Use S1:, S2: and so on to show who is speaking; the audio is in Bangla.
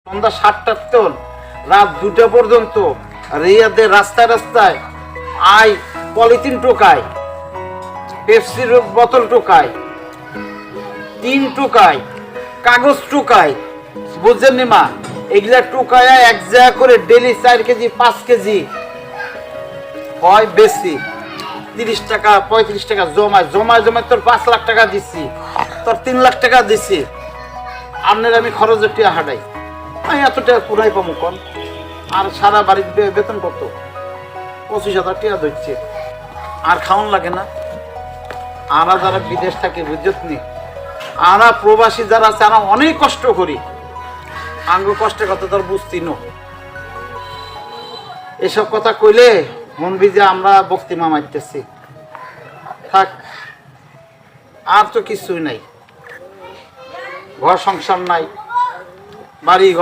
S1: সন্ধ্যা 7টার তোল রাত 2টা পর্যন্ত রিয়াদের রাস্তায় রাস্তায় আই পলিথিন টোকায়, পেপসির বোতল টোকায়, টিন টোকায়, কাগজ টোকায়, বুঝছেন নি মা? এগুলা টোকায় এক জায়গা করে ডেলি 4 কেজি 5 কেজি হয় বেশি 30 টাকা 35 টাকা জমায় জমায় জমায় তোর 5 লাখ টাকা দিচ্ছি, তোর 3 লাখ টাকা দিচ্ছি। আপনার আমি খরচের টিয়া হাঁটাই, আমি এত টাকা পুরাই পাবো কন? আর সারা বাড়ির বেতন কত? 25,000 টাকা ধরছে, আর খাওয়ান লাগে না। আমরা যারা বিদেশ থাকি বুঝত নি, আমরা প্রবাসী যারা আছে আমরা অনেক কষ্ট করি, আঙ্গ কষ্টের কথা তোর বুঝতি ন। এসব কথা কইলে মন বিজে আমরা বক্তিমা মারতেছি। থাক, আর তো কিছুই নাই, ঘর সংসার নাই, বাড়ি ঘর